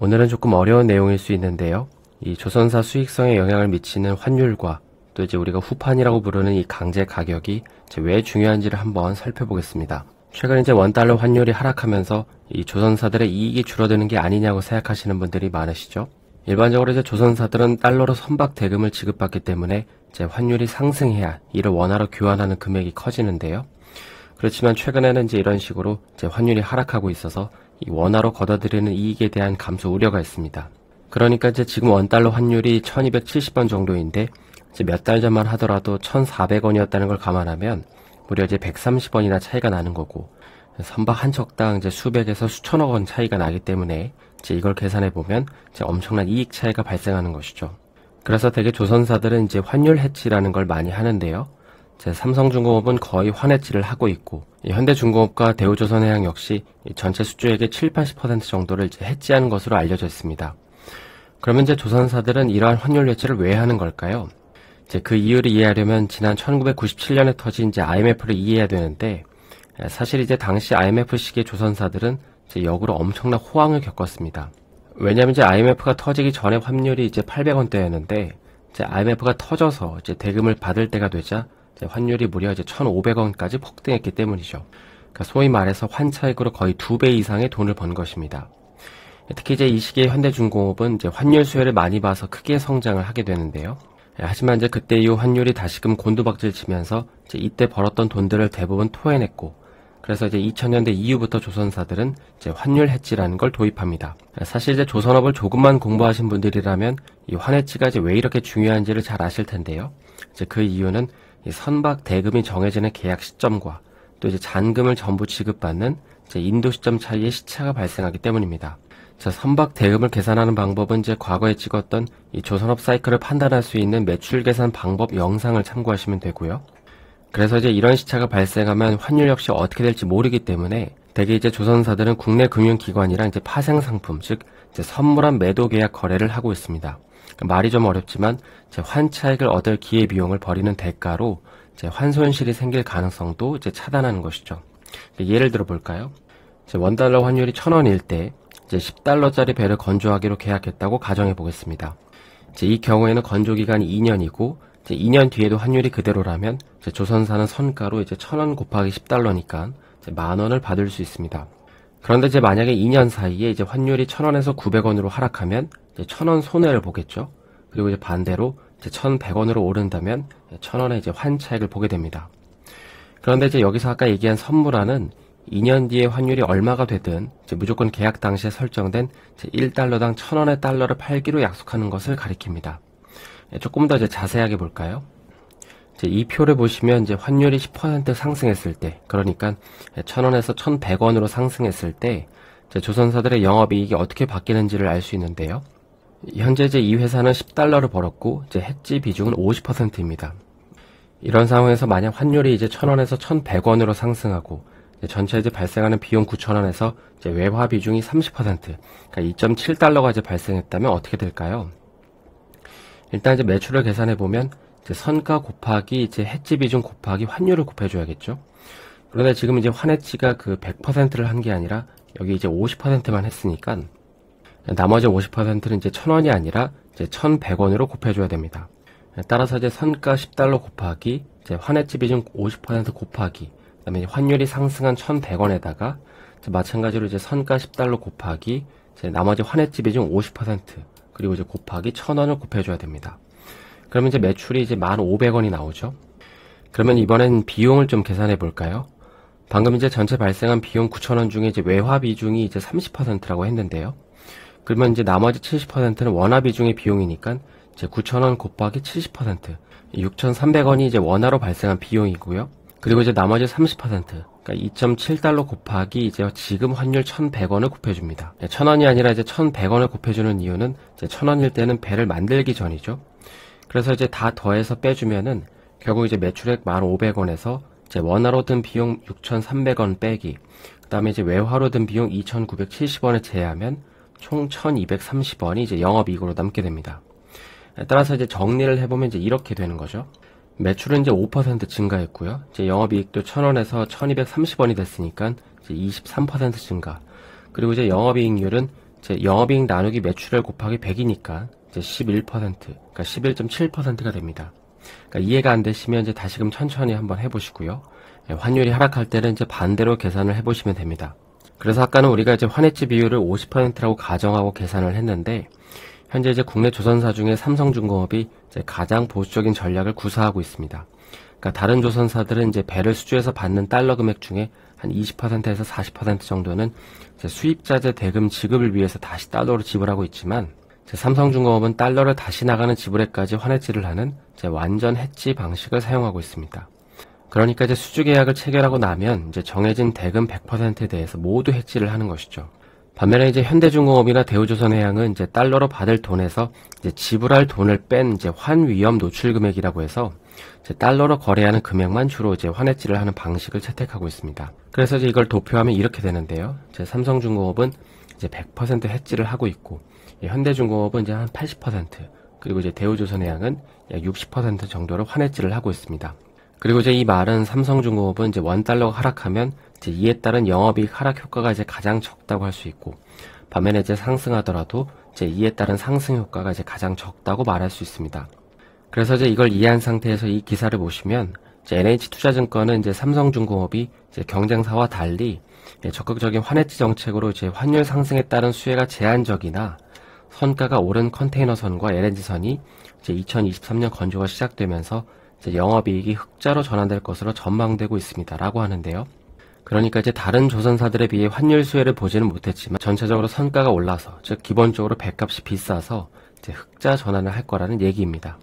오늘은 조금 어려운 내용일 수 있는데요. 이 조선사 수익성에 영향을 미치는 환율과 또 이제 우리가 후판이라고 부르는 이 강제 가격이 왜 중요한지를 한번 살펴보겠습니다. 최근 이제 원달러 환율이 하락하면서 이 조선사들의 이익이 줄어드는 게 아니냐고 생각하시는 분들이 많으시죠. 일반적으로 이제 조선사들은 달러로 선박 대금을 지급받기 때문에 이제 환율이 상승해야 이를 원화로 교환하는 금액이 커지는데요. 그렇지만 최근에는 이제 이런 식으로 이제 환율이 하락하고 있어서 이 원화로 걷어들이는 이익에 대한 감소 우려가 있습니다. 그러니까 이제 지금 원달러 환율이 1270원 정도인데 이제 몇 달 전만 하더라도 1400원이었다는 걸 감안하면 무려 이제 130원이나 차이가 나는 거고, 선박 한 척당 이제 수백에서 수천억 원 차이가 나기 때문에 이제 이걸 계산해 보면 이제 엄청난 이익 차이가 발생하는 것이죠. 그래서 대개 조선사들은 이제 환율 해치라는 걸 많이 하는데요. 삼성중공업은 거의 환해치를 하고 있고, 현대중공업과 대우조선해양 역시 전체 수주액의 70~80% 정도를 이제 해치하는 것으로 알려져 있습니다. 그러면 이제 조선사들은 이러한 환율 해치를 왜 하는 걸까요? 그 이유를 이해하려면 지난 1997년에 터진 이제 IMF를 이해해야 되는데, 사실 이제 당시 IMF 시기의 조선사들은 이제 역으로 엄청난 호황을 겪었습니다. 왜냐하면 이제 IMF가 터지기 전에 환율이 이제 800원대였는데, 이제 IMF가 터져서 이제 대금을 받을 때가 되자 환율이 무려 이제 1,500원까지 폭등했기 때문이죠. 그러니까 소위 말해서 환차익으로 거의 2배 이상의 돈을 번 것입니다. 특히 이제 이 시기에 현대중공업은 이제 환율 수혜를 많이 봐서 크게 성장을 하게 되는데요. 하지만 이제 그때 이후 환율이 다시금 곤두박질 치면서 이제 이때 벌었던 돈들을 대부분 토해냈고, 그래서 이제 2000년대 이후부터 조선사들은 이제 환율 해치라는 걸 도입합니다. 사실 이제 조선업을 조금만 공부하신 분들이라면 이 환해치가 이제 왜 이렇게 중요한지를 잘 아실 텐데요. 이제 그 이유는 이 선박 대금이 정해지는 계약 시점과 또 이제 잔금을 전부 지급받는 이제 인도 시점 차이의 시차가 발생하기 때문입니다. 선박 대금을 계산하는 방법은 이제 과거에 찍었던 이 조선업 사이클을 판단할 수 있는 매출 계산 방법 영상을 참고하시면 되고요. 그래서 이제 이런 시차가 발생하면 환율 역시 어떻게 될지 모르기 때문에 대개 이제 조선사들은 국내 금융기관이랑 이제 파생 상품, 즉 이제 선물한 매도 계약 거래를 하고 있습니다. 말이 좀 어렵지만 이제 환차익을 얻을 기회비용을 벌이는 대가로 이제 환손실이 생길 가능성도 이제 차단하는 것이죠. 예를 들어 볼까요? 이제 원달러 환율이 1000원일 때 이제 10달러짜리 배를 건조하기로 계약했다고 가정해 보겠습니다. 이제 이 경우에는 건조 기간이 2년이고 이제 2년 뒤에도 환율이 그대로라면 이제 조선사는 선가로 이제 1000원 곱하기 10달러니까 이제 10,000원을 받을 수 있습니다. 그런데 이제 만약에 2년 사이에 이제 환율이 1000원에서 900원으로 하락하면 이제 1000원 손해를 보겠죠. 그리고 이제 반대로 이제 1100원으로 오른다면 1000원의 이제 환차익을 보게 됩니다. 그런데 이제 여기서 아까 얘기한 선물안은 2년 뒤에 환율이 얼마가 되든 이제 무조건 계약 당시에 설정된 이제 1달러당 1000원의 달러를 팔기로 약속하는 것을 가리킵니다. 조금 더 이제 자세하게 볼까요? 이제 이 표를 보시면 이제 환율이 10% 상승했을 때, 그러니까 1000원에서 1100원으로 상승했을 때 이제 조선사들의 영업이익이 어떻게 바뀌는지를 알 수 있는데요. 현재 이제 이 회사는 10달러를 벌었고 이제 해지 비중은 50%입니다. 이런 상황에서 만약 환율이 이제 1000원에서 1100원으로 상승하고 전체 이제 발생하는 비용 9,000원에서 이제 외화 비중이 30%, 그러니까 2.7달러가 이제 발생했다면 어떻게 될까요? 일단 이제 매출을 계산해 보면 이제 선가 곱하기 이제 해지 비중 곱하기 환율을 곱해줘야겠죠. 그런데 지금 이제 환해치가 그 100%를 한 게 아니라 여기 이제 50%만 했으니까 나머지 50%는 이제 1000원이 아니라 이제 1100원으로 곱해줘야 됩니다. 따라서 이제 선가 10달러 곱하기 이제 환해치 비중 50% 곱하기 그다음에 환율이 상승한 1100원에다가 마찬가지로 이제 선가 10달러 곱하기 이제 나머지 환해치 비중 50% 그리고 이제 곱하기 1000원을 곱해줘야 됩니다. 그러면 이제 매출이 이제 1500원이 나오죠. 그러면 이번엔 비용을 좀 계산해 볼까요? 방금 이제 전체 발생한 비용 9,000원 중에 이제 외화 비중이 이제 30%라고 했는데요. 그러면 이제 나머지 70%는 원화 비중의 비용이니까 이제 9,000원 곱하기 70%, 6,300원이 이제 원화로 발생한 비용이고요. 그리고 이제 나머지 30%, 그러니까 2.7달러 곱하기 이제 지금 환율 1,100원을 곱해줍니다. 1,000원이 아니라 이제 1,100원을 곱해주는 이유는 이제 1,000원일 때는 배를 만들기 전이죠. 그래서 이제 다 더해서 빼주면은 결국 이제 매출액 1,500원에서 이제 원화로 든 비용 6,300원 빼기, 그 다음에 이제 외화로 든 비용 2,970원을 제외하면 총 1,230원이 이제 영업이익으로 남게 됩니다. 따라서 이제 정리를 해보면 이제 이렇게 되는 거죠. 매출은 이제 5% 증가했고요. 이제 영업이익도 1,000원에서 1,230원이 됐으니까 이제 23% 증가. 그리고 이제 영업이익률은 이제 영업이익 나누기 매출액 곱하기 100이니까 이제 11%, 그러니까 11.7%가 됩니다. 그러니까 이해가 안 되시면 이제 다시금 천천히 한번 해보시고요. 환율이 하락할 때는 이제 반대로 계산을 해보시면 됩니다. 그래서 아까는 우리가 이제 환해지 비율을 50%라고 가정하고 계산을 했는데, 현재 이제 국내 조선사 중에 삼성중공업이 이제 가장 보수적인 전략을 구사하고 있습니다. 그러니까 다른 조선사들은 이제 배를 수주해서 받는 달러 금액 중에 한 20%에서 40% 정도는 이제 수입자재 대금 지급을 위해서 다시 달러로 지불하고 있지만, 삼성중공업은 달러를 다시 나가는 지불에까지 환해지를 하는 이제 완전 해지 방식을 사용하고 있습니다. 그러니까 이제 수주 계약을 체결하고 나면 이제 정해진 대금 100%에 대해서 모두 해지를 하는 것이죠. 반면에 이제 현대중공업이나 대우조선해양은 이제 달러로 받을 돈에서 이제 지불할 돈을 뺀 이제 환위험 노출 금액이라고 해서 이제 달러로 거래하는 금액만 주로 이제 환해지를 하는 방식을 채택하고 있습니다. 그래서 이제 이걸 도표하면 이렇게 되는데요. 이제 삼성중공업은 이제 100% 해지를 하고 있고, 현대중공업은 이제 한 80%, 그리고 이제 대우조선해양은 약 60% 정도로 환해지를 하고 있습니다. 그리고 이제 이 말은 삼성중공업은 이제 원달러가 하락하면 이제 이에 따른 영업이익 하락 효과가 이제 가장 적다고 할 수 있고, 반면에 이제 상승하더라도 이제 이에 따른 상승 효과가 이제 가장 적다고 말할 수 있습니다. 그래서 이제 이걸 이해한 상태에서 이 기사를 보시면 이제 NH투자증권은 이제 삼성중공업이 이제 경쟁사와 달리 적극적인 환해지 정책으로 이제 환율 상승에 따른 수혜가 제한적이나 선가가 오른 컨테이너선과 LNG선이 이제 2023년 건조가 시작되면서 이제 영업이익이 흑자로 전환될 것으로 전망되고 있습니다. 라고 하는데요. 그러니까 이제 다른 조선사들에 비해 환율 수혜를 보지는 못했지만 전체적으로 선가가 올라서, 즉 기본적으로 배값이 비싸서 이제 흑자 전환을 할 거라는 얘기입니다.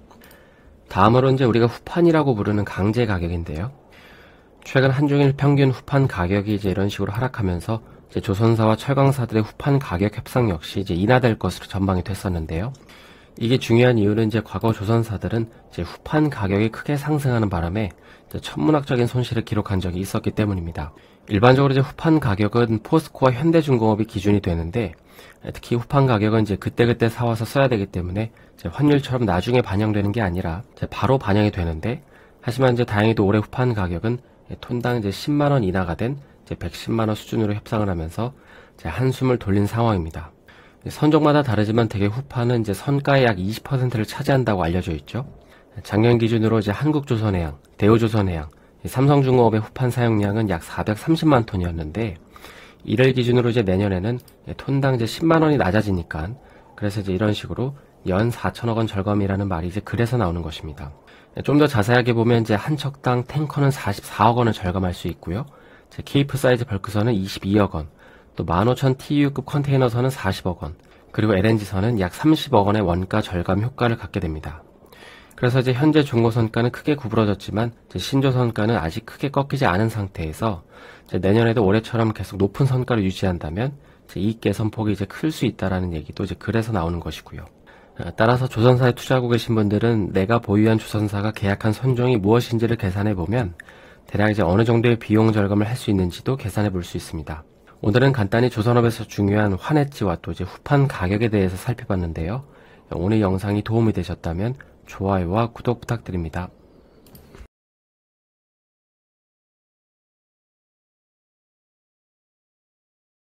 다음으로 이제 우리가 후판이라고 부르는 강제 가격인데요. 최근 한중일 평균 후판 가격이 이제 이런 식으로 하락하면서 이제 조선사와 철강사들의 후판 가격 협상 역시 이제 인하될 것으로 전망이 됐었는데요. 이게 중요한 이유는 이제 과거 조선사들은 이제 후판 가격이 크게 상승하는 바람에 이제 천문학적인 손실을 기록한 적이 있었기 때문입니다. 일반적으로 이제 후판 가격은 포스코와 현대중공업이 기준이 되는데, 특히 후판 가격은 이제 그때그때 사와서 써야 되기 때문에 이제 환율처럼 나중에 반영되는 게 아니라 이제 바로 반영이 되는데, 하지만 이제 다행히도 올해 후판 가격은 톤당 이제 10만 원 인하가 된 이제 110만 원 수준으로 협상을 하면서 이제 한숨을 돌린 상황입니다. 선종마다 다르지만 대개 후판은 이제 선가의 약 20%를 차지한다고 알려져 있죠. 작년 기준으로 이제 한국조선해양, 대우조선해양, 삼성중공업의 후판 사용량은 약 430만 톤이었는데, 이를 기준으로 이제 내년에는 톤당 이제 10만 원이 낮아지니까, 그래서 이제 이런 식으로 연 4천억 원 절감이라는 말이 이제 그래서 나오는 것입니다. 좀 더 자세하게 보면 이제 한 척당 탱커는 44억 원을 절감할 수 있고요. 케이프 사이즈 벌크선은 22억 원, 또 15,000TEU급 컨테이너선은 40억 원, 그리고 LNG선은 약 30억 원의 원가 절감 효과를 갖게 됩니다. 그래서 이제 현재 중고선가는 크게 구부러졌지만 신조선가는 아직 크게 꺾이지 않은 상태에서 이제 내년에도 올해처럼 계속 높은 선가를 유지한다면 이익 개선폭이 이제 클 수 있다라는 얘기도 이제 그래서 나오는 것이고요. 따라서 조선사에 투자하고 계신 분들은 내가 보유한 조선사가 계약한 선종이 무엇인지를 계산해 보면 대략 이제 어느 정도의 비용 절감을 할 수 있는지도 계산해 볼 수 있습니다. 오늘은 간단히 조선업에서 중요한 환해지와 또 이제 후판 가격에 대해서 살펴봤는데요. 오늘 영상이 도움이 되셨다면 좋아요와 구독 부탁드립니다.